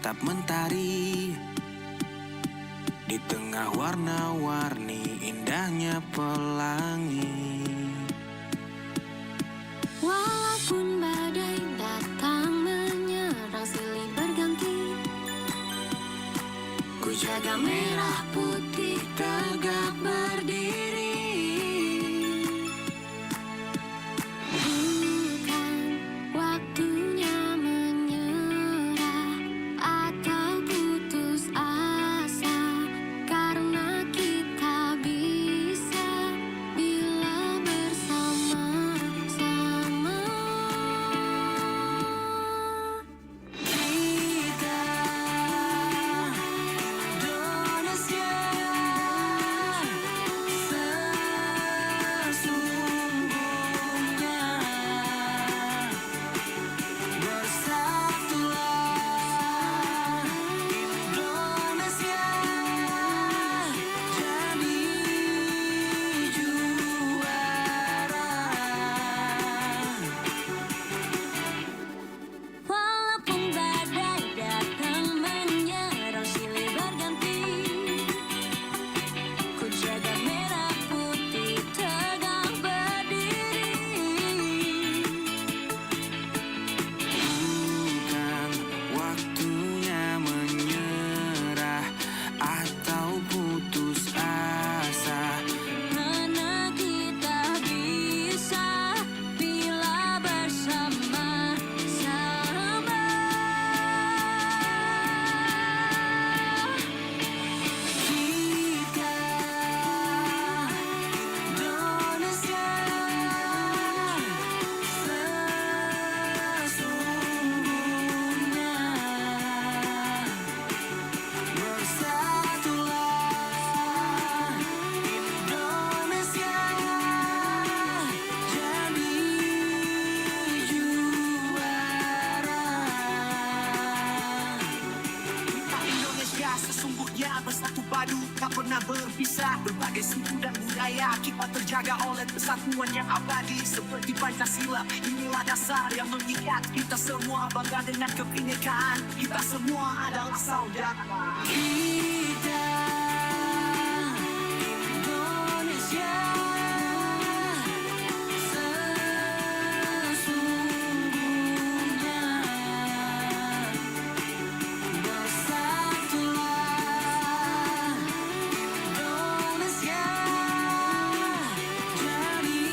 tetap mentari di tengah warna-warni indahnya pelangi. Walaupun badai datang menyerang silih berganti, ku jaga merah putih tegak berdiri. Bukan waktunya menyerah atau putus asa, karena kita bisa bila bersama-sama. Kita Indonesia sesungguhnya, bersatulah Indonesia jadi juara. Walaupun badai datang menyerang silih berganti, ku jaga merah putih tegak berdiri. Bukan waktunya menyerah atau putus asa, karena kita bisa bila bersama-sama. Kita Indonesia sesungguhnya, bersatulah Indonesia jadi juara. Kita Indonesia sesungguhnya bersatu padu, tak pernah berpisah. Berbagai suku dan budaya kita terjaga oleh kesatuan yang abadi seperti Pancasila. Inilah dasar yang mengikat kita semua, bangga dengan kebinekaan. Kita semua adalah saudara. Kita Indonesia sesungguhnya, bersatulah Indonesia jadi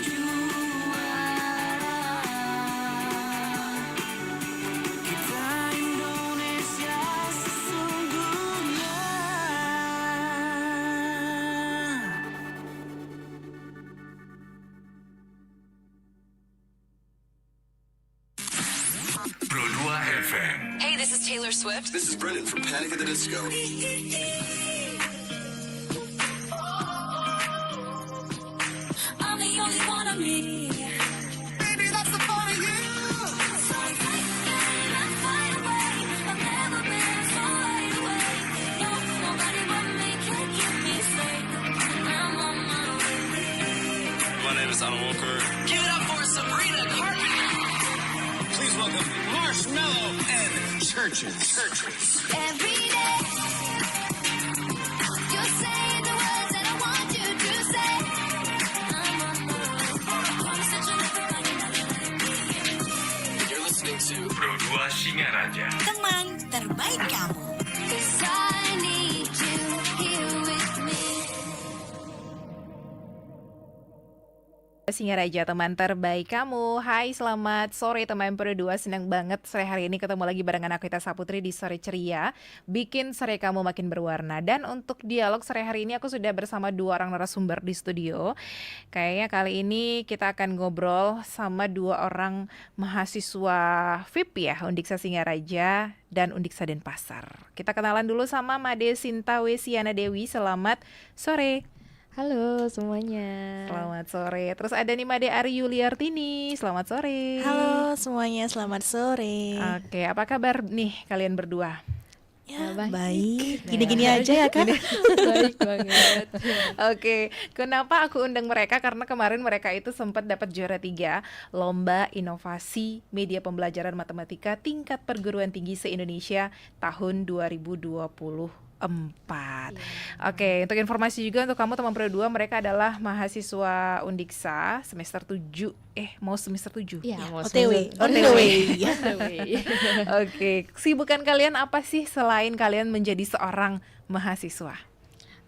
juara. Kita Indonesia sesungguhnya. Pro 2 FM. Hey, this is Taylor Swift. This is Brendan from Panic at the Disco. I'm the only one of me. Baby, that's the part of you. So let's fight away. I've never been so wide away. No, nobody but me can keep me safe. I'm on my way. My name is Alan Walker. Give it up for Sabrina Carpenter. Please welcome Marshmello and Churches. Every day, you're saying the words that I want you to say. I'm on my way. I'm searching everybody like me. You're listening to Pro 2 Singaraja. Teman terbaik kamu. 'Cause I need you here with me. Singaraja, teman terbaik kamu. Hai, selamat sore teman Pro 2. Senang banget sore hari ini ketemu lagi barengan aku Ita Saputri di Sore Ceria, bikin sore kamu makin berwarna. Dan untuk dialog sore hari ini aku sudah bersama dua orang narasumber di studio. Kayaknya kali ini kita akan ngobrol sama dua orang mahasiswa VIP ya, Undiksa Singaraja dan Undiksa Denpasar. Kita kenalan dulu sama Made Sinta Wesiana Dewi. Selamat sore. Halo semuanya. Selamat sore. Terus ada nih Made Ari Yuliartini. Selamat sore. Halo semuanya, selamat sore. Oke, apa kabar nih kalian berdua? Ya, Baik. baik. Gini-gini aja ya, Kak. Baik banget. Oke, kenapa aku undang mereka? Karena kemarin mereka itu sempat dapat juara 3 Lomba Inovasi Media Pembelajaran Matematika Tingkat Perguruan Tinggi se-Indonesia tahun 2024. Oke, untuk informasi juga untuk kamu teman Pro 2, mereka adalah mahasiswa Undiksa semester 7. Mau semester 7? Iya, mau OTW. semester- On the way. OTW. Oke, kesibukan kalian apa sih selain kalian menjadi seorang mahasiswa?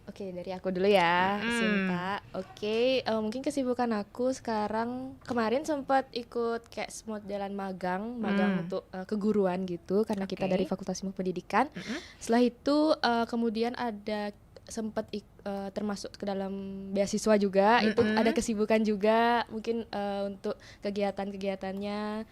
Oke, dari aku dulu ya, Mm. Sinta. Oke, mungkin kesibukan aku sekarang, kemarin sempat ikut kayak modelan magang untuk keguruan gitu, karena kita Oke. dari Fakultas Ilmu Pendidikan. Setelah itu kemudian ada sempat termasuk ke dalam beasiswa juga, itu ada kesibukan juga, mungkin untuk kegiatan-kegiatannya.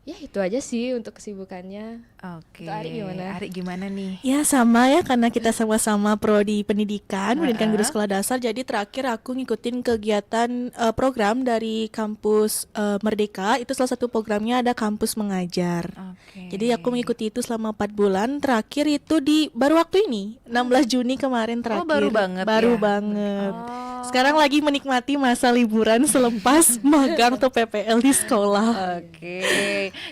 Ya itu aja sih untuk kesibukannya. Oke. Untuk Ari gimana? Ari gimana nih? Ya sama ya, karena kita sama-sama prodi pendidikan guru sekolah dasar. Jadi terakhir aku ngikutin kegiatan program dari kampus Merdeka. Itu salah satu programnya ada kampus mengajar. Oke. Jadi aku mengikuti itu selama 4 bulan. Terakhir itu baru waktu ini 16 Juni kemarin terakhir. baru banget Baru ya? banget. Oh. Sekarang lagi menikmati masa liburan selepas magang atau PPL di sekolah. Oke.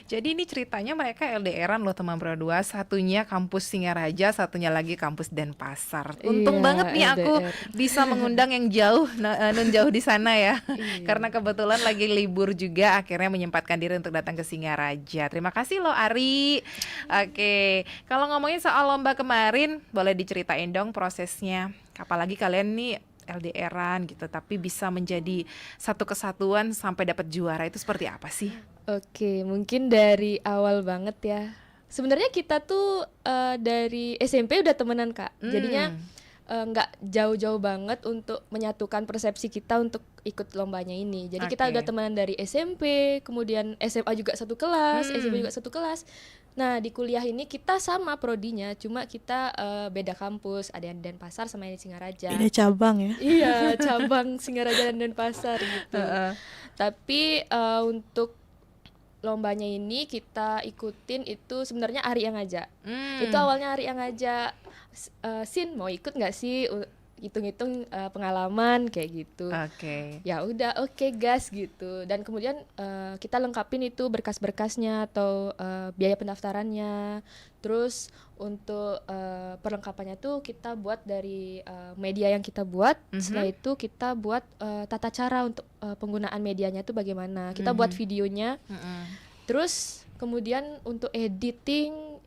Jadi ini ceritanya mereka LDRan loh teman Pro 2. Satunya kampus Singaraja, satunya lagi kampus Denpasar. Untung Iya, banget nih aku LDR. bisa mengundang yang jauh nun jauh di sana ya. Karena kebetulan lagi libur juga, akhirnya menyempatkan diri untuk datang ke Singaraja. Terima kasih loh Ari. Oke. Kalau ngomongin soal lomba kemarin, boleh diceritain dong prosesnya. Apalagi kalian nih LDRan gitu, tapi bisa menjadi satu kesatuan sampai dapat juara, itu seperti apa sih? Oke, mungkin dari awal banget ya. Sebenarnya kita tuh dari SMP udah temenan, Kak. Jadinya nggak jauh-jauh banget untuk menyatukan persepsi kita untuk ikut lombanya ini. Jadi kita Oke. udah temenan dari SMP, kemudian SMA juga satu kelas, SMP juga satu kelas. Nah, di kuliah ini kita sama prodinya, cuma kita beda kampus, ada yang di Denpasar sama yang di Singaraja. Beda cabang ya. Iya, cabang Singaraja dan Denpasar gitu. Tapi untuk lombanya ini kita ikutin itu sebenarnya Ari yang ngajak. Itu awalnya Ari yang ngajak, Sin mau ikut nggak sih? Hitung-hitung pengalaman kayak gitu. Oke. Ya udah, oke gas gitu. Dan kemudian kita lengkapin itu berkas-berkasnya atau biaya pendaftarannya. Terus untuk perlengkapannya tuh kita buat dari media yang kita buat. Setelah itu kita buat tata cara untuk penggunaan medianya tuh bagaimana. Kita buat videonya. Terus kemudian untuk editing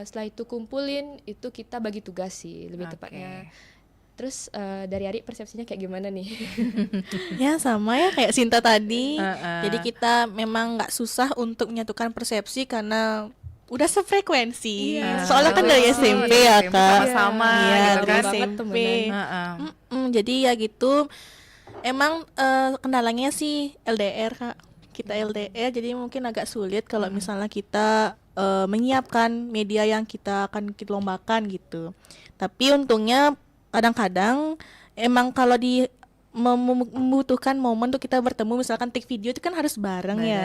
setelah itu kumpulin, itu kita bagi tugas sih lebih Oke. tepatnya. Terus dari Ari persepsinya kayak gimana nih? Ya sama ya kayak Sinta tadi. Jadi kita memang nggak susah untuk menyatukan persepsi karena udah sefrekuensi. Iya. Soalnya kan dari Betul. SMP ya SMP Kak. sama-sama Iya, gitu dari kan. banget SMP. temenan. Jadi ya gitu. Emang kendalanya sih LDR Kak. Kita LDR jadi mungkin agak sulit kalau misalnya kita menyiapkan media yang kita akan kita lombakan gitu. Tapi untungnya kadang-kadang emang kalau membutuhkan momen untuk kita bertemu, misalkan take video itu kan harus bareng ya.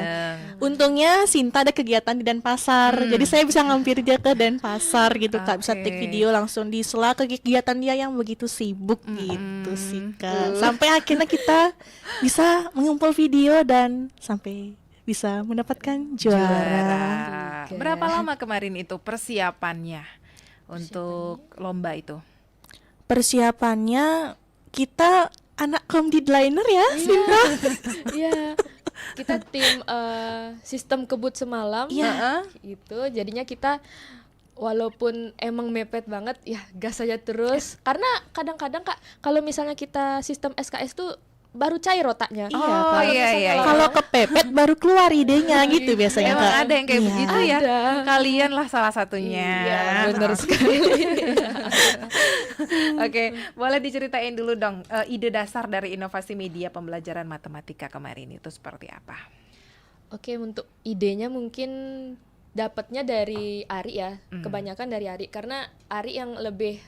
Untungnya Sinta ada kegiatan di Denpasar, jadi saya bisa ngampir dia ke Denpasar gitu Kak, bisa take Oke. video langsung di sela kegiatan dia yang begitu sibuk gitu sih Kak. Sampai akhirnya kita bisa mengumpul video dan sampai bisa mendapatkan juara. Oke. Berapa lama kemarin itu persiapannya untuk lomba itu? Persiapannya kita anak komdidliner ya Sinta. Iya. Kita tim sistem kebut semalam. Iya. Gitu. Jadinya kita walaupun emang mepet banget ya gas aja terus. Karena kadang-kadang Kak, kalau misalnya kita sistem SKS tuh baru cair otaknya. Iya, Oh, Kak. iya, iya. Kalau kepepet baru keluar idenya gitu biasanya Emang Kak. ada yang kayak Iya. begitu ya? Ada. Kalian lah salah satunya. Iya, benar sekali. Oke, boleh diceritain dulu dong ide dasar dari inovasi media pembelajaran matematika kemarin itu seperti apa? Oke, untuk idenya mungkin dapatnya dari Ari ya. Kebanyakan dari Ari karena Ari yang lebih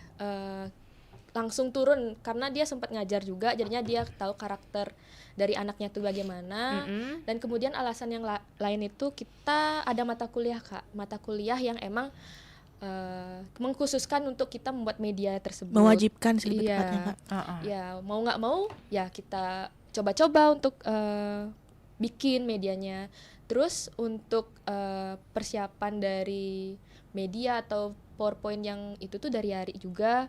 langsung turun karena dia sempat ngajar juga, jadinya dia tahu karakter dari anaknya tuh bagaimana. Dan kemudian alasan yang lain itu kita ada mata kuliah Kak, mata kuliah yang emang mengkhususkan untuk kita membuat media tersebut. Mewajibkan sih lebih Iya. tepatnya, Kak. Ya mau nggak mau ya kita coba-coba untuk bikin medianya. Terus untuk persiapan dari media atau PowerPoint yang itu tuh dari Ari juga.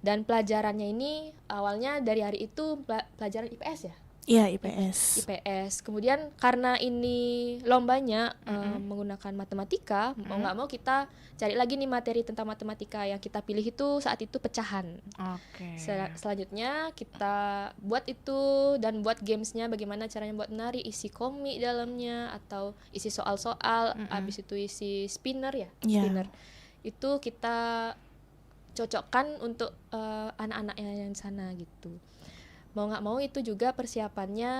Dan pelajarannya ini awalnya dari Ari itu pelajaran IPS ya? Iya, IPS. IPS. Kemudian karena ini lombanya menggunakan matematika, mau nggak mau kita cari lagi nih materi tentang matematika. Yang kita pilih itu saat itu pecahan. Oke. Selanjutnya kita buat itu dan buat gamesnya, bagaimana caranya buat menari, isi komik dalamnya atau isi soal-soal, abis itu isi spinner ya, Iya. spinner. Itu kita cocokkan untuk anak-anak yang di sana gitu. Mau nggak mau itu juga persiapannya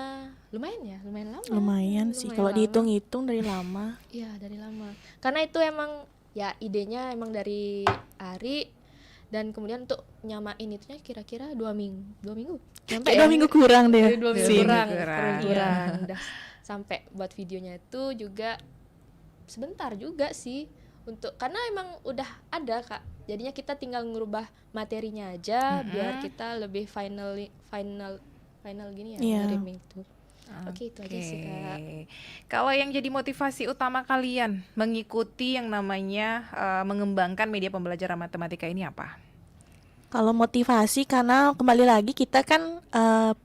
lumayan lama. Lumayan sih kalau lama. dihitung-hitung dari lama. Iya, dari lama. Karena itu emang ya idenya emang dari Ari, dan kemudian untuk nyamain itunya kira-kira 2 minggu. 2 minggu. Sampai Kayak 2 minggu kurang deh. Dari 2 minggu sih. kurang. Udah sampai buat videonya itu juga sebentar juga sih, untuk karena emang udah ada Kak. Jadinya kita tinggal ngubah materinya aja biar kita lebih final gini ya, Iya. ngirim itu. Oke, itu aja sih Kak. Kalau yang jadi motivasi utama kalian mengikuti yang namanya mengembangkan media pembelajaran matematika ini apa? Kalau motivasi karena kembali lagi kita kan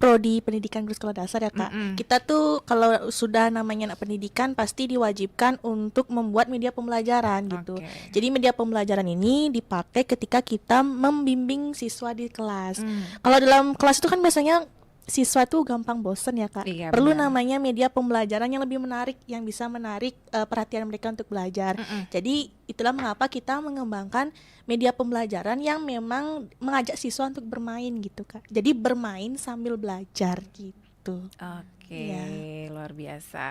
prodi pendidikan guru sekolah dasar ya Kak. Kita tuh kalau sudah namanya anak pendidikan pasti diwajibkan untuk membuat media pembelajaran gitu. Oke. Jadi media pembelajaran ini dipakai ketika kita membimbing siswa di kelas. Kalau dalam kelas itu kan biasanya siswa tuh gampang bosen ya Kak. Iya, Perlu benar. namanya media pembelajaran yang lebih menarik, yang bisa menarik perhatian mereka untuk belajar. Jadi itulah mengapa kita mengembangkan media pembelajaran yang memang mengajak siswa untuk bermain gitu Kak. Jadi bermain sambil belajar gitu. Oke, Iya. luar biasa.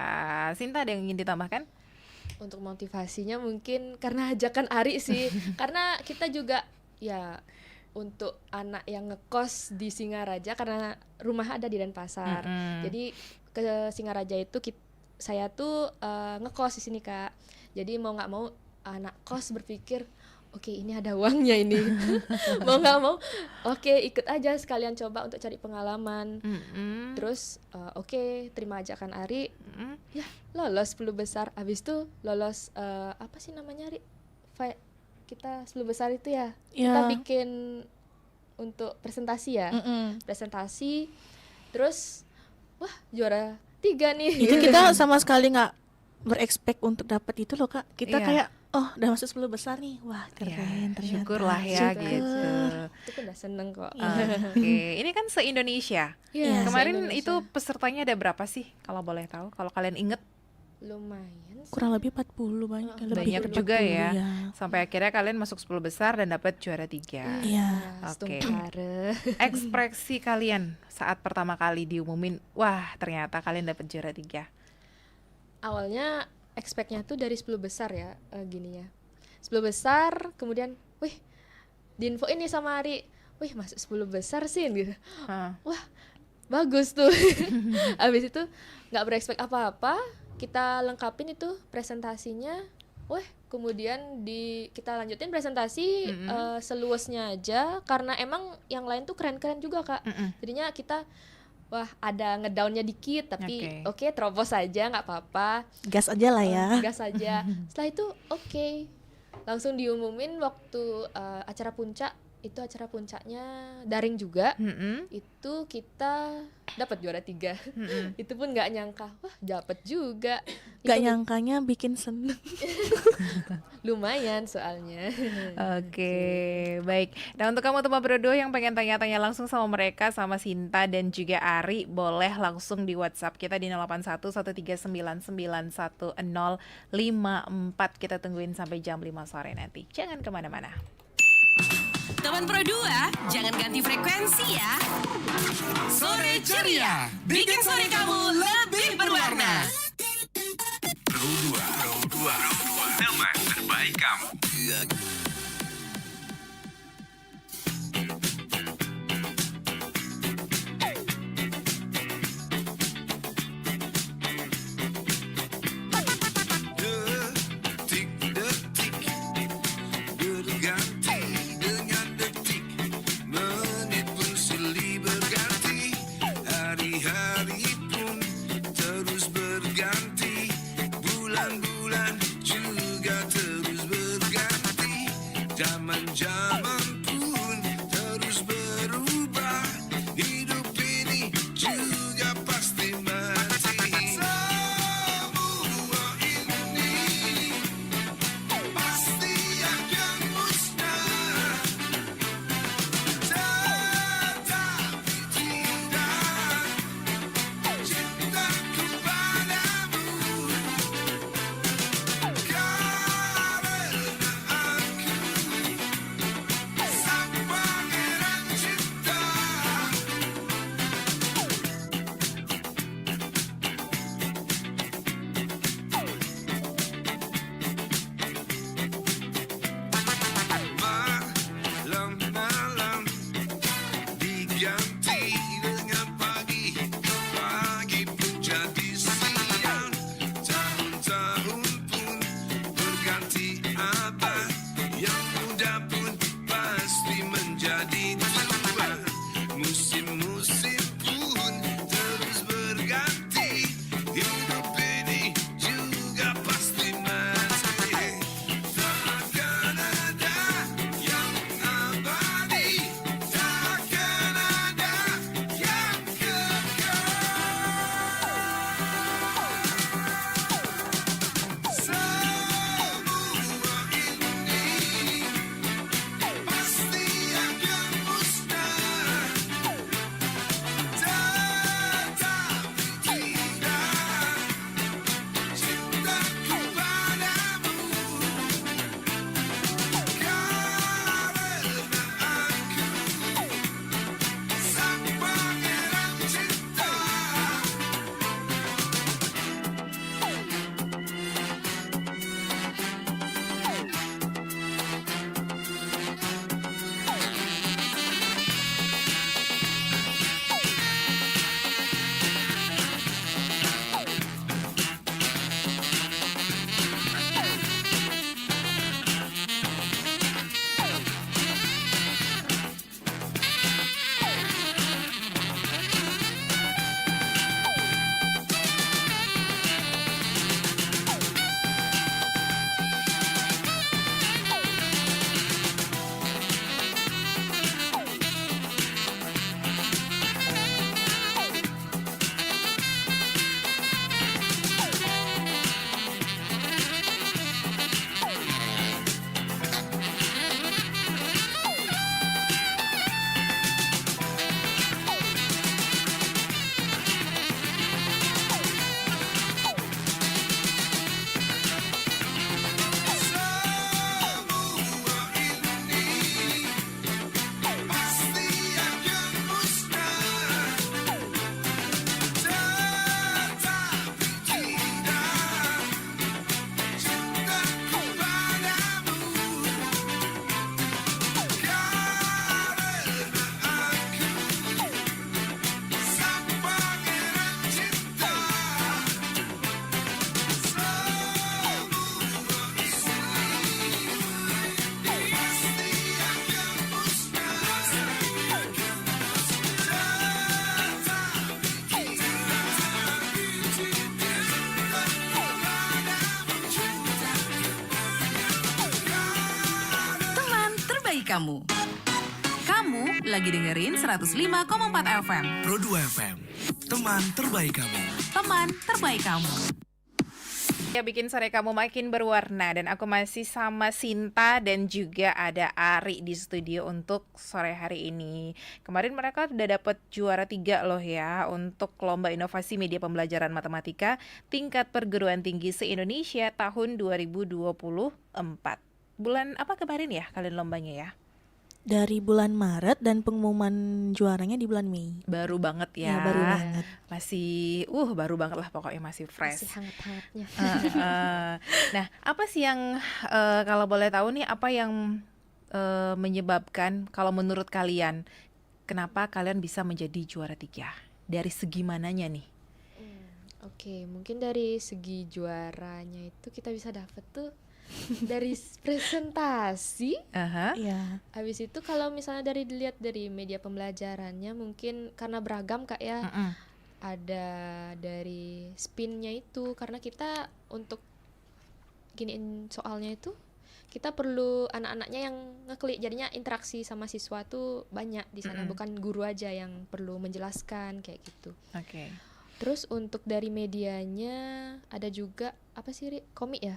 Sinta ada yang ingin ditambahkan? Untuk motivasinya mungkin karena ajakan Ari sih. Karena kita juga ya untuk anak yang ngekos di Singaraja, karena rumah ada di Denpasar. Jadi ke Singaraja itu saya tuh ngekos di sini Kak. Jadi mau nggak mau anak kos berpikir, oke, ini ada uangnya ini. Mau nggak mau, oke, ikut aja sekalian coba untuk cari pengalaman. Terus oke, terima ajakan Ari. Ya, lolos 10 besar. Habis itu lolos apa sih namanya Ari? Kita 10 besar itu ya. Kita Ya. bikin untuk presentasi ya. Presentasi. Terus wah, juara 3 nih. Itu kita sama sekali nggak berekspek untuk dapat itu loh Kak. Kita Iya. kayak oh udah masuk 10 besar nih. Wah, keren ternyata. Syukurlah ya Syukur. gitu. Itu pun udah seneng kok. Oke, ini kan se-Indonesia. Iya, Kemarin se-Indonesia. itu pesertanya ada berapa sih kalau boleh tahu? Kalau kalian inget Lumayan sih. Kurang lebih 40 banyak. Lebih banyak dari juga 40, ya. Sampai akhirnya kalian masuk 10 besar dan dapat juara 3. Iya. Oke. Stumpare. Ekspresi kalian saat pertama kali diumumin, wah ternyata kalian dapat juara 3. Awalnya expect-nya tuh dari 10 besar ya, gini ya. 10 besar, kemudian wih, diinfoin nih sama Ari, wih masuk 10 besar sih gitu. Wah, bagus tuh. Habis itu nggak berekspek apa-apa, kita lengkapin itu presentasinya. Wah, kemudian kita lanjutin presentasi seluasnya aja, karena emang yang lain tuh keren-keren juga Kak. Jadinya kita wah ada ngedownnya dikit, tapi oke, terobos aja nggak apa-apa. Gas aja lah ya. Gas aja. Setelah itu oke, langsung diumumin waktu acara puncak. Itu acara puncaknya daring juga. Itu kita dapat juara 3. Itu pun nggak nyangka, wah dapat juga. Gak Itu nyangkanya bikin seneng. lumayan soalnya. Oke, baik. Nah untuk kamu teman berdua yang pengen tanya-tanya langsung sama mereka, sama Sinta dan juga Ari, boleh langsung di WhatsApp kita di 081139911054. Kita tungguin sampai jam 5 sore nanti. Jangan kemana-mana. Teman Pro 2, jangan ganti frekuensi ya. Sore ceria, bikin sore kamu lebih berwarna. Pro 2, teman terbaik kamu. Detik-detik zaman pun terus berubah, hidup ini juga pasti mati. Semua ini pasti akan musnah, tetapi tidak cintaku padamu, karena aku sang pangeran cinta. Malam-malam diganti dengan pagi, pagi pun jadi siang, tahun-tahun pun berganti abad, yang muda pun pasti menjadi tua, musim-musim pun terus berganti, hidup ini juga pasti mati. Takkan ada yang abadi, takkan ada yang kekal. Semua ini pasti akan musnah, tetapi tidak cintaku padamu, karena aku sang pangeran cinta. Semua ini pasti akan musnah, tetapi tidak cintaku padamu, karena aku sang pangeran cinta. Teman terbaik kamu. Kamu lagi dengerin 105,4 FM. Pro 2 FM, teman terbaik kamu. Teman terbaik kamu. Ya, bikin sore kamu makin berwarna. Dan aku masih sama Sinta dan juga ada Ari di studio untuk sore hari ini. Kemarin mereka udah dapet juara 3 loh ya untuk Lomba Inovasi Media Pembelajaran Matematika tingkat perguruan tinggi se-Indonesia tahun 2024. Bulan apa kemarin ya kalian lombanya ya? Dari bulan Maret dan pengumuman juaranya di bulan Mei. Baru banget ya. Ya, baru banget. Masih baru banget lah pokoknya, masih fresh. Masih hangat-hangatnya. Nah, apa sih yang kalau boleh tahu nih, apa yang menyebabkan kalau menurut kalian kenapa kalian bisa menjadi juara 3? Dari segi mananya nih? Oke, mungkin dari segi juaranya itu kita bisa dapet tuh dari presentasi. Iya. Habis itu kalau misalnya dilihat dari media pembelajarannya, mungkin karena beragam Kak ya. Ada dari spinnya itu, karena kita untuk giniin soalnya itu kita perlu anak-anaknya yang ngeklik, jadinya interaksi sama siswa tuh banyak di sana, bukan guru aja yang perlu menjelaskan kayak gitu. Oke. Terus untuk dari medianya ada juga apa sih, Ri? Komik ya?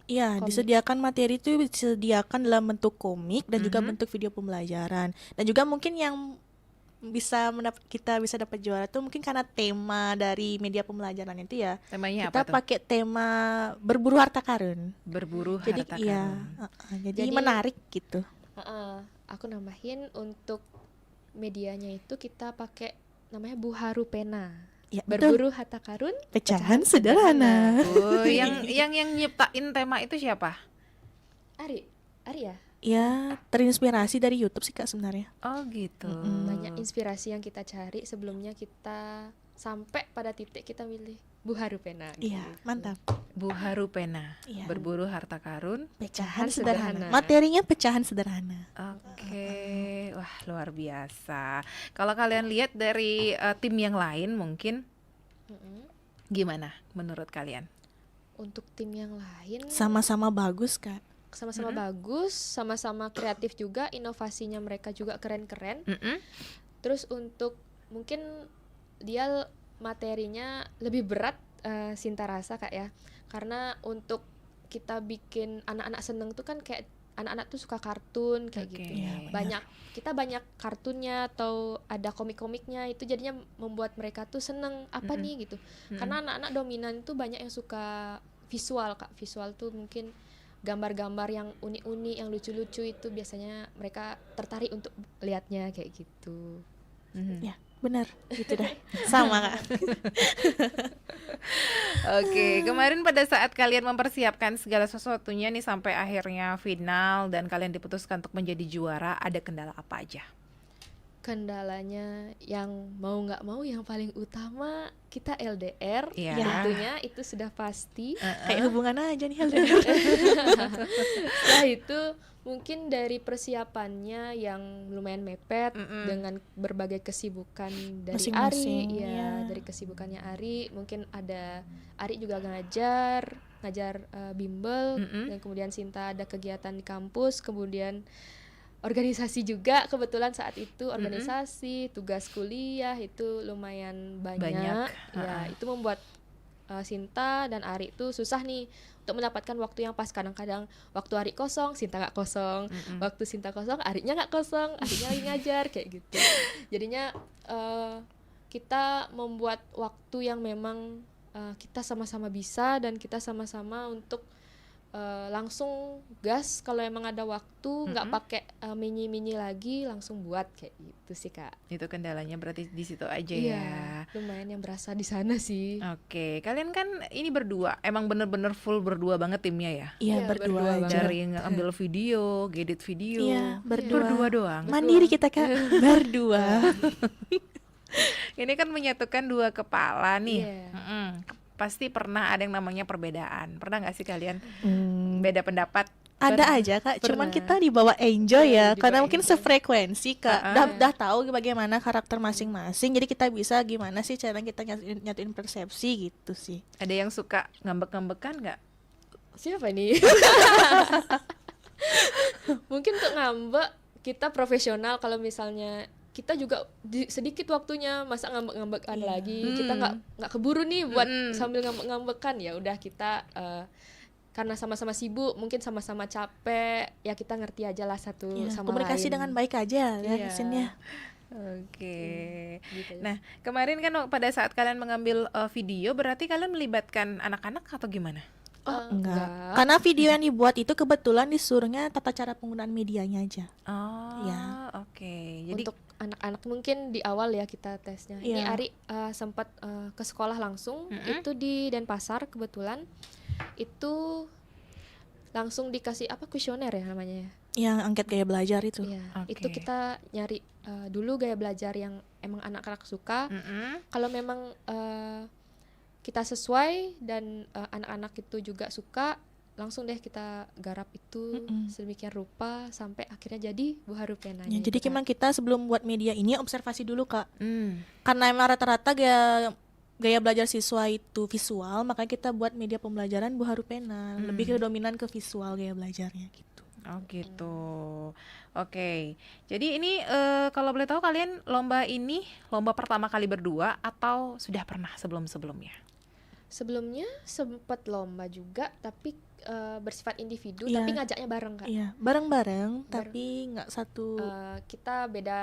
Iya, Komik. disediakan materi itu disediakan dalam bentuk komik dan juga Mhm. bentuk video pembelajaran. Dan juga mungkin yang kita bisa dapat juara tuh mungkin karena tema dari media pembelajaran itu ya. Temanya Kita apa tuh? pakai tema berburu harta karun. Berburu Jadi harta iya, karun. jadi Jadi- menarik gitu. Aku nambahin untuk medianya itu kita pakai namanya Buharu Pena. Ya, betul. Berburu harta karun. Pecahan sederhana. Oh, yang nyiptain tema itu siapa? Ari ya? Ya, terinspirasi dari YouTube sih Kak sebenarnya. Oh gitu. Banyak inspirasi yang kita cari sebelumnya kita sampai pada titik kita milih Buharu Pena. Iya, gitu. mantap. Buharu Pena. Iya. Berburu harta karun. Pecahan sederhana. sederhana. Materinya pecahan sederhana. Oke, wah luar biasa. Kalau kalian lihat dari tim yang lain mungkin Mm-mm. gimana menurut kalian? Untuk tim yang lain Sama-sama bagus Kak. sama-sama bagus, sama-sama kreatif juga, inovasinya mereka juga keren-keren. Mm-mm. Terus untuk mungkin dia materinya lebih berat, Sinta rasa Kak ya, karena untuk kita bikin anak-anak seneng tuh kan kayak anak-anak tuh suka kartun kayak Oke. gitu. Iya, benar. Banyak kartunnya atau ada komik-komiknya, itu jadinya membuat mereka tuh seneng apa nih gitu. Karena anak-anak dominan itu banyak yang suka visual Kak. Visual tuh mungkin gambar-gambar yang unik-unik, yang lucu-lucu, itu biasanya mereka tertarik untuk lihatnya kayak gitu. Mhm. Ya, benar. Gitu deh. Sama Kak. Oke, kemarin pada saat kalian mempersiapkan segala sesuatunya nih sampai akhirnya final dan kalian diputuskan untuk menjadi juara, ada kendala apa aja? Kendalanya yang mau nggak mau yang paling utama kita LDR, Iya. tentunya itu sudah pasti. Kayak hubungan aja nih LDR. Setelah itu mungkin dari persiapannya yang lumayan mepet dengan berbagai kesibukan dari Masing-masing, Ari, ya ya. dari kesibukannya Ari, mungkin ada Ari juga ngajar bimbel, dan kemudian Sinta ada kegiatan di kampus, kemudian organisasi juga kebetulan saat itu organisasi, tugas kuliah itu lumayan banyak. Ya, itu membuat Sinta dan Ari itu susah nih untuk mendapatkan waktu yang pas. Kadang-kadang waktu Ari kosong, Sinta nggak kosong. Waktu Sinta kosong, Arinya nggak kosong, Arinya lagi ngajar kayak gitu. Jadinya kita membuat waktu yang memang kita sama-sama bisa dan kita sama-sama untuk langsung gas kalau emang ada waktu, nggak pakai mini-mini lagi, langsung buat kayak gitu sih Kak. Itu kendalanya berarti di situ aja Iya, ya. lumayan yang berasa di sana sih. Oke, kalian kan ini berdua, emang bener-bener full berdua banget timnya ya? Iya, Iya, berdua berdua aja. Dari ngambil video, ngedit video, Iya, berdua. berdua doang. Mandiri kita Kak. Berdua. Ini kan menyatukan dua kepala nih. Iya. Pasti pernah ada yang namanya perbedaan. Pernah nggak sih kalian beda pendapat? Ada aja Kak, cuman Pernah. kita dibawa enjoy ya, Dibawa karena mungkin enjoy. sefrekuensi Kak. Dah tahu bagaimana karakter masing-masing, jadi kita bisa gimana sih cara kita nyatuin persepsi gitu sih. Ada yang suka ngambek-ngambekan nggak? Siapa nih? Mungkin untuk ngambek kita profesional, kalau misalnya kita juga sedikit waktunya, masa ngambek-ngambekan lagi, kita nggak keburu nih buat sambil ngambek-ngambekan. Ya udah kita karena sama-sama sibuk, mungkin sama-sama capek, ya kita ngerti aja lah satu Ya, sama komunikasi lain. dengan baik aja ya Iya. mesinnya. Oke. Gitu ya. Nah, kemarin kan pada saat kalian mengambil video, berarti kalian melibatkan anak-anak atau gimana? Enggak. Karena video yang dibuat itu kebetulan disuruhnya tata cara penggunaan medianya aja. Oh, Ya. oke. Jadi Untuk anak-anak mungkin di awal ya kita tesnya. Ini Iya. Ari sempat ke sekolah langsung, itu di Denpasar kebetulan. Itu langsung dikasih apa, kuesioner ya namanya ya. Yang angket gaya belajar itu. Iya, Oke. itu kita nyari dulu gaya belajar yang emang anak-anak suka. Kalau memang kita sesuai dan anak-anak itu juga suka, langsung deh kita garap itu sedemikian rupa sampai akhirnya jadi Buharu Penanya. Ya, jadi itu, Kak. memang kita sebelum buat media ini observasi dulu Kak. Karena emang rata-rata gaya belajar siswa itu visual, makanya kita buat media pembelajaran Buharu Pena. Lebih ke dominan ke visual gaya belajarnya gitu. Oh gitu. Oke. Jadi ini kalau boleh tahu kalian lomba pertama kali berdua atau sudah pernah sebelum-sebelumnya? Sebelumnya sempat lomba juga, tapi bersifat individu, Iya. tapi ngajaknya bareng Kak. Iya, bareng-bareng tapi nggak satu. Kita beda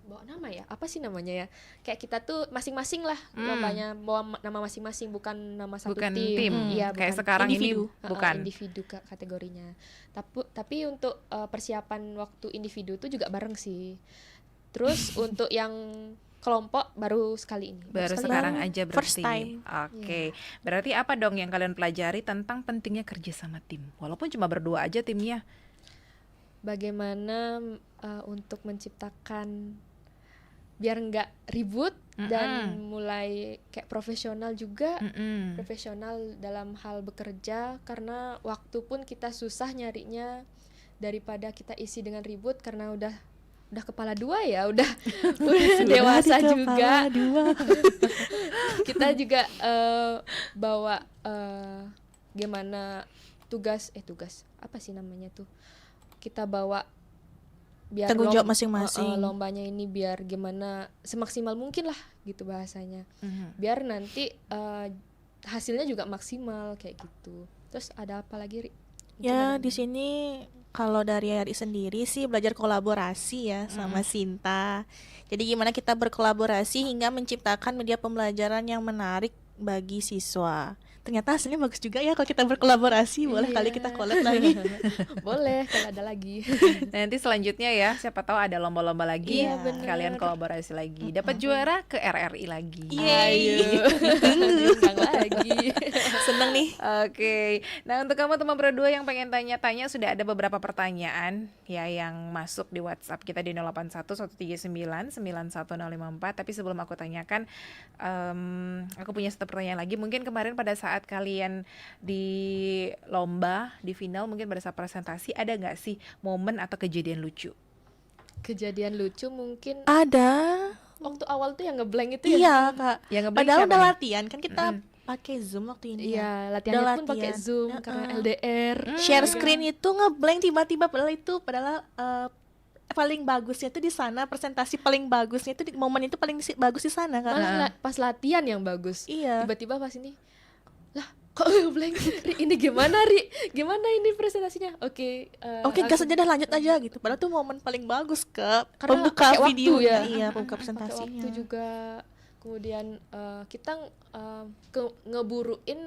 bawa nama ya, apa sih namanya ya? Kayak kita tuh masing-masing lah lombanya bawa nama masing-masing, bukan nama satu Bukan tim. tim. Iya, Kayak bukan. sekarang Individu. ini bukan. Individu kategorinya. Tapi untuk persiapan waktu individu tuh juga bareng sih. Terus untuk yang kelompok baru sekali ini. Baru Sekali sekarang bareng, aja first berarti. time. Oke. Berarti apa dong yang kalian pelajari tentang pentingnya kerja sama tim? Walaupun cuma berdua aja timnya. Bagaimana untuk menciptakan biar nggak ribut dan mulai kayak profesional juga. Profesional dalam hal bekerja, karena waktu pun kita susah nyarinya, daripada kita isi dengan ribut karena udah kepala dua ya, udah dewasa Sudah di juga. kepala dua. Kita juga bawa gimana tugas apa sih namanya tuh, kita bawa biar Tanggung jawab masing-masing. lombanya ini biar gimana semaksimal mungkin lah gitu bahasanya, biar nanti hasilnya juga maksimal kayak gitu. Terus ada apa lagi, Ri? Ya, di sini kalau dari Ari sendiri sih belajar kolaborasi ya sama Sinta. Jadi gimana kita berkolaborasi hingga menciptakan media pembelajaran yang menarik bagi siswa. Ternyata hasilnya bagus juga ya kalau kita berkolaborasi. Boleh kali kita collab lagi. Boleh kalau ada lagi. Nanti selanjutnya ya, siapa tahu ada lomba-lomba lagi, Iya, bener. kalian kolaborasi lagi, dapat juara ke RRI lagi. Ayo diundang lagi. Seneng nih. Oke, nah untuk kamu teman berdua yang pengen tanya-tanya, sudah ada beberapa pertanyaan ya yang masuk di WhatsApp kita di 0811399154. Tapi sebelum aku tanyakan, aku punya satu pertanyaan lagi. Mungkin kemarin pada saat kalian di lomba, di final, mungkin pada saat presentasi, ada nggak sih momen atau kejadian lucu? Kejadian lucu mungkin Ada. waktu awal tuh yang ngeblank itu ya. Iya, Kak. Yang ngeblank Padahal siapa udah nih? latihan kan kita pakai Zoom waktu ini. Iya, ya. latihannya Udah pun pakai latihan. Zoom karena LDR. Share screen itu ngeblank tiba-tiba, padahal paling bagusnya itu di sana, presentasi paling bagusnya itu di momen itu paling bagus di sana kan. Malah pas latihan yang bagus. Iya. Tiba-tiba pas ini, lah kok blank? Ri, ini gimana Ri? Gimana ini presentasinya? Oke, Oke, gas aja dah, lanjut aja gitu. Padahal tuh momen paling bagus ke Karena pembuka pakai waktu video ya. Iya, pembuka pakai presentasinya. waktu juga. Kemudian kita ngeburuin,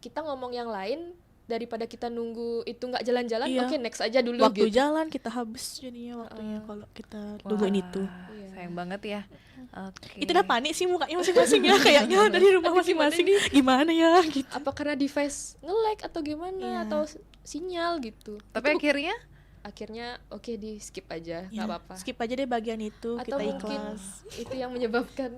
kita ngomong yang lain daripada kita nunggu itu nggak jalan-jalan. Iya. Oke, next aja dulu Waktu gitu. jalan kita habis jadinya waktunya kalau kita nungguin itu. Iya. Sayang banget ya. Oke. Itu udah panik sih mukanya masing-masing ya, kayaknya dari rumah masing-masing. Gimana ya gitu. Apa karena device nge-lag atau gimana, Iya. atau sinyal gitu. Tapi Itu akhirnya oke di skip aja, nggak Ya, apa-apa. skip aja deh bagian itu, Atau kita mungkin ikhlas. itu yang menyebabkan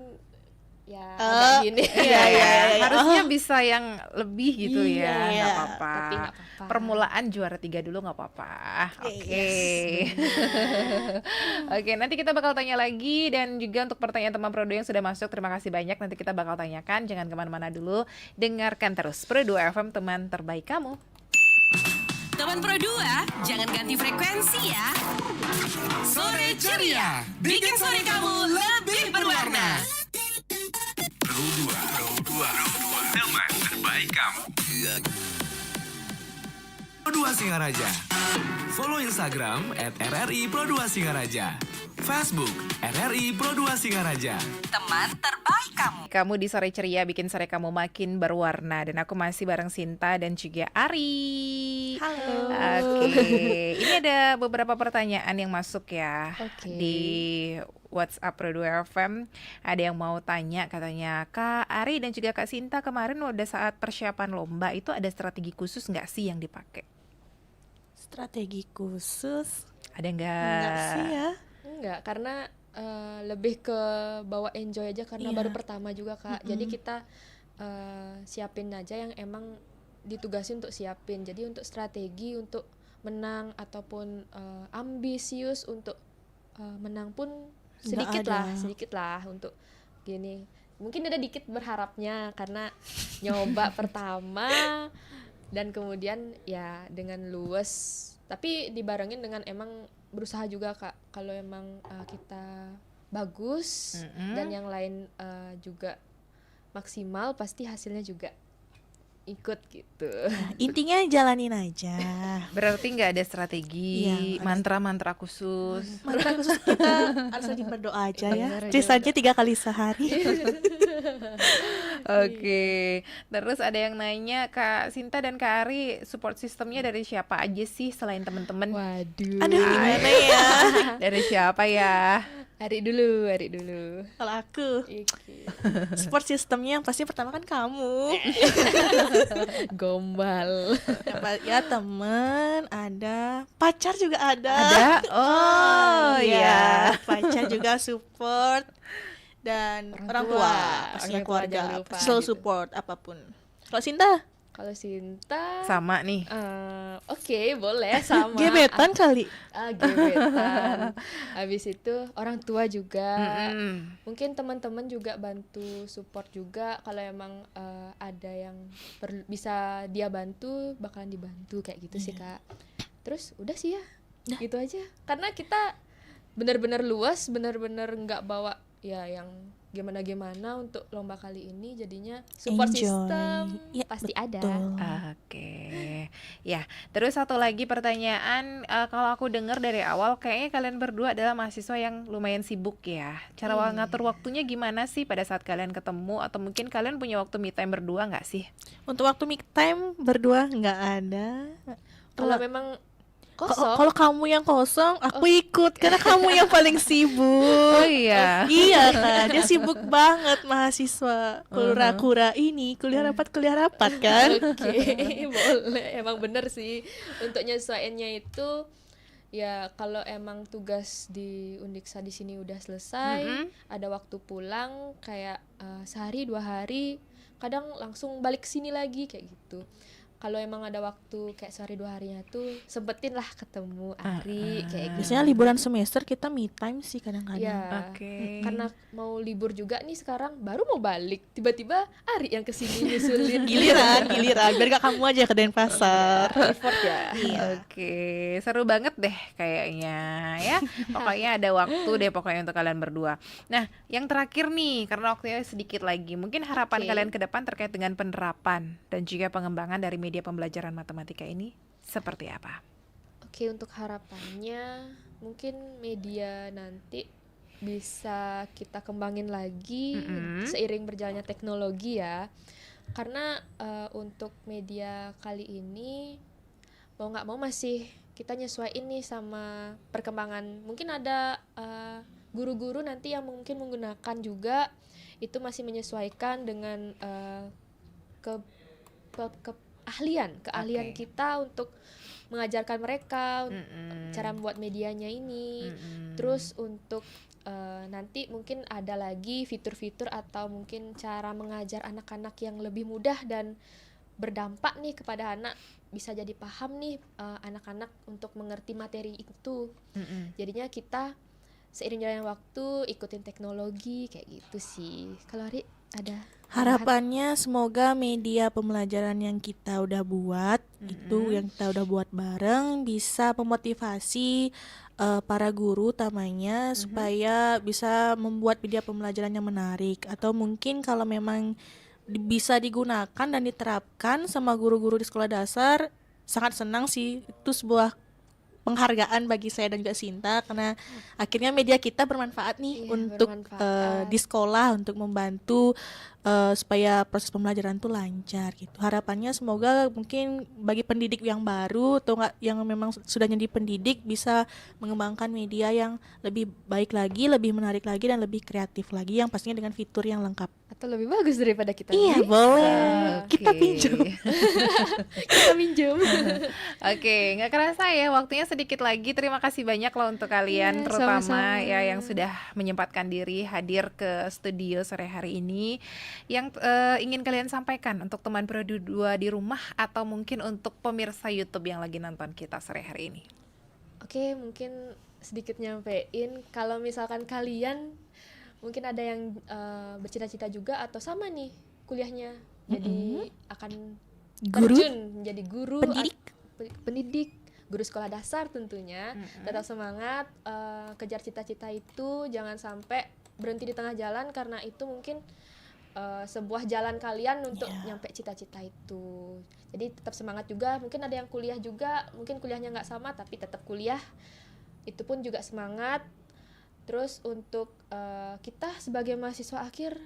ya Oh, agak gini. iya, iya, iya. harusnya bisa yang lebih gitu Iya, ya, nggak iya. apa-apa. Tapi nggak apa-apa. Permulaan juara 3 dulu nggak apa-apa. Oke. Oke, nanti kita bakal tanya lagi, dan juga untuk pertanyaan teman Pro 2 yang sudah masuk, terima kasih banyak. Nanti kita bakal tanyakan, jangan kemana-mana dulu. Dengarkan terus Pro 2 FM, teman terbaik kamu. Teman Pro 2, jangan ganti frekuensi ya. Sore ceria, bikin sore kamu lebih berwarna. Pro 2 teman terbaik kamu. Pro 2 Singaraja. Follow Instagram @RRI Pro 2 Singaraja. Facebook RRI Pro 2 Singaraja. Teman terbaik kamu. Kamu di Sore Ceria, bikin sore kamu makin berwarna. Dan aku masih bareng Sinta dan juga Ari. Halo. Oke, ini ada beberapa pertanyaan yang masuk ya Oke. di WhatsApp Pro 2 FM. Ada yang mau tanya, katanya, Kak Ari dan juga Kak Sinta, kemarin udah saat persiapan lomba itu ada strategi khusus nggak sih yang dipakai? Strategi khusus Ada enggak sih ya? Enggak, karena lebih ke bawa enjoy aja karena Iya. baru pertama juga Kak. Jadi kita siapin aja yang emang ditugasin untuk siapin. Jadi untuk strategi untuk menang ataupun ambisius untuk menang pun Nggak ada. sedikit lah untuk gini. Mungkin ada dikit berharapnya karena nyoba pertama Dan kemudian ya dengan luwes, tapi dibarengin dengan emang berusaha juga Kak. Kalau emang kita bagus dan yang lain juga maksimal, pasti hasilnya juga ikut gitu. Intinya jalanin aja. Berarti nggak ada strategi, Iya, mantra-mantra khusus. Mantra khusus kita harus rajin berdoa aja ya. Benar, Sisanya 3 kali sehari. Oke, terus ada yang nanya Kak Sinta dan Kak Ari, support sistemnya dari siapa aja sih selain teman-teman? Waduh. Aduh gimana ya? Dari siapa ya? Hari dulu. Kalau aku Iki. support sistemnya yang pasti pertama kan kamu. Gombal. Ya temen, ada pacar juga ada. Ada? Oh iya, pacar juga support dan orang tua, Orang pastinya tua keluarga jangan lupa selalu gitu. support apapun. Kalau Sinta Kalau Sinta Sama nih. Oke, boleh sama. gebetan kali. Gebetan. Habis itu orang tua juga. Mm-mm. Mungkin teman-teman juga bantu support juga kalau emang ada yang bisa dia bantu, bakalan dibantu kayak gitu sih Kak. Terus udah sih ya. Gitu aja. Karena kita benar-benar luas, benar-benar nggak bawa ya yang gimana-gimana untuk lomba kali ini, jadinya support Enjoy. system Ya, pasti ada. betul. Oke, ya. Terus satu lagi pertanyaan, kalau aku dengar dari awal, kayaknya kalian berdua adalah mahasiswa yang lumayan sibuk ya. Cara ngatur waktunya gimana sih pada saat kalian ketemu? Atau mungkin kalian punya waktu me time berdua nggak sih? Untuk waktu me time berdua nggak ada. Kalau memang kosong, Kalau kamu yang kosong, aku ikut karena kamu yang paling sibuk. Oh iya. Iya kan, dia sibuk banget mahasiswa kura-kura ini kuliah rapat kan. oke, boleh. Emang bener sih untuk nyesuaiinnya itu ya kalau emang tugas di Undiksa di sini udah selesai, ada waktu pulang kayak sehari 2 hari, kadang langsung balik sini lagi kayak gitu. Kalau emang ada waktu kayak sehari 2 harinya tuh sempetin lah ketemu Ari kayak gitu. Biasanya liburan semester kita me time sih kadang-kadang. Ya, Oke. karena mau libur juga nih sekarang, baru mau balik, tiba-tiba Ari yang kesini nyusulin. Giliran, biar gak kamu aja ke Denpasar. Effort ya. Oke, seru banget deh kayaknya ya. Pokoknya ada waktu deh pokoknya untuk kalian berdua. Nah, yang terakhir nih, karena waktunya sedikit lagi, mungkin harapan Oke. kalian ke depan terkait dengan penerapan dan juga pengembangan dari media pembelajaran matematika ini seperti apa? Oke, untuk harapannya mungkin media nanti bisa kita kembangin lagi seiring berjalannya teknologi ya. Karena untuk media kali ini mau nggak mau masih kita nyesuaiin nih sama perkembangan. Mungkin ada guru-guru nanti yang mungkin menggunakan juga itu masih menyesuaikan dengan keahlian Oke. kita untuk mengajarkan mereka cara membuat medianya ini. Terus untuk nanti mungkin ada lagi fitur-fitur atau mungkin cara mengajar anak-anak yang lebih mudah dan berdampak nih kepada anak, bisa jadi paham nih anak-anak untuk mengerti materi itu. Jadinya kita seiring jalannya waktu ikutin teknologi kayak gitu sih. Kalau Ari ada Harapannya semoga media pembelajaran yang kita udah buat itu yang kita udah buat bareng bisa memotivasi para guru utamanya supaya bisa membuat media pembelajaran yang menarik, atau mungkin kalau memang bisa digunakan dan diterapkan sama guru-guru di sekolah dasar, sangat senang sih, itu sebuah penghargaan bagi saya dan juga Sinta karena akhirnya media kita bermanfaat nih Iya, untuk bermanfaat. di sekolah untuk membantu supaya proses pembelajaran tuh lancar gitu. Harapannya semoga mungkin bagi pendidik yang baru atau enggak yang memang sudah jadi pendidik bisa mengembangkan media yang lebih baik lagi, lebih menarik lagi dan lebih kreatif lagi yang pastinya dengan fitur yang lengkap. atau lebih bagus daripada kita. Iya, nih. boleh. Kita Oke. pinjam. Kita minjem. Oke, nggak kerasa ya waktunya sedikit lagi. Terima kasih banyak loh untuk kalian, Iya, terutama sama-sama. ya yang sudah menyempatkan diri hadir ke studio sore hari ini. Yang ingin kalian sampaikan untuk teman Produ 2 di rumah atau mungkin untuk pemirsa YouTube yang lagi nonton kita sore hari ini. Oke, mungkin sedikit nyampein kalau misalkan kalian mungkin ada yang bercita-cita juga atau sama nih kuliahnya, jadi akan Guru? terjun menjadi guru, Pendidik? pendidik, guru sekolah dasar tentunya. Tetap semangat, kejar cita-cita itu, jangan sampai berhenti di tengah jalan karena itu mungkin sebuah jalan kalian untuk nyampe cita-cita itu. Jadi tetap semangat juga. Mungkin ada yang kuliah juga, mungkin kuliahnya nggak sama tapi tetap kuliah. Itu pun juga semangat. Terus untuk kita sebagai mahasiswa akhir,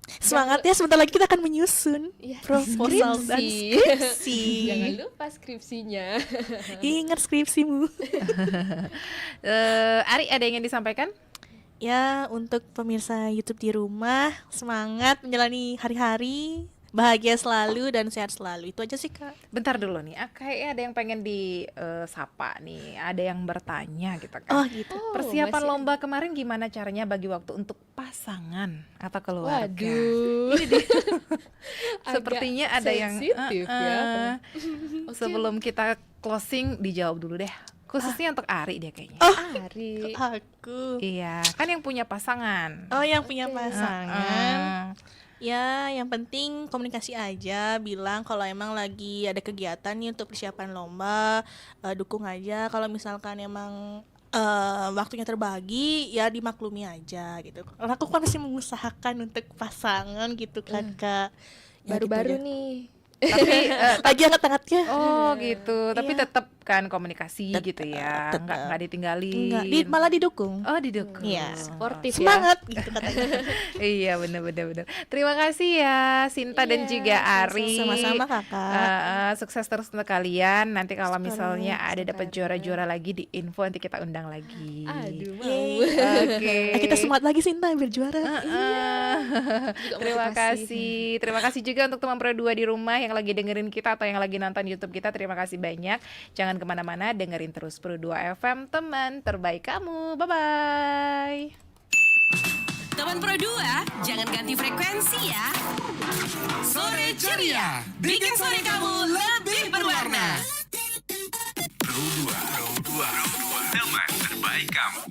Semangatnya sebentar lagi kita akan menyusun ya, proposal dan skripsi. Jangan lupa skripsinya. Ingat skripsimu. Ari, ada yang ingin disampaikan? Ya, untuk pemirsa YouTube di rumah, semangat menjalani hari-hari, bahagia selalu dan sehat selalu. Itu aja sih, Kak. Bentar dulu nih, kayaknya ada yang pengen disapa nih, ada yang bertanya gitu kan. Oh, gitu. Persiapan masih lomba kemarin gimana caranya bagi waktu untuk pasangan atau keluarga? Waduh. Ini dia. Agak Sepertinya ada yang sensitif ya. Oke. Sebelum kita closing dijawab dulu deh. Khususnya untuk Ari dia kayaknya. Ari. Aku. Iya, kan yang punya pasangan. Oh, yang punya pasangan. Heeh. Ya, yang penting komunikasi aja, bilang kalau emang lagi ada kegiatan nih untuk persiapan lomba, dukung aja. Kalau misalkan emang waktunya terbagi, ya dimaklumi aja gitu. Aku kan masih mengusahakan untuk pasangan gitu kan, Kak. Ya, Baru-baru gitu aja. nih. Tapi Lagi angkat-angatnya. oh gitu, tapi Iya. tetap kan komunikasi gitu ya, tetep. nggak ditinggalin. Enggak, malah didukung. Oh didukung. Iya. Sportif ya. Semangat gitu katanya. Iya bener. Terima kasih ya Sinta dan Iya, juga Ari. Sama-sama, Kakak. Sukses terus untuk kalian. Nanti kalau Sekarang, misalnya ada dapat juara-juara lagi di info nanti kita undang lagi. Aduh, mau. Yeay. Oke. Kita semangat lagi Sinta biar juara. Terima kasih juga untuk teman Pro 2 di rumah yang lagi dengerin kita atau yang lagi nonton YouTube kita. Terima kasih banyak. Jangan kemana-mana, dengerin terus Pro 2 FM, teman terbaik kamu. Bye-bye. Teman Pro 2, jangan ganti frekuensi ya. Sore ceria, bikin sore kamu lebih berwarna. Pro 2, teman terbaik kamu.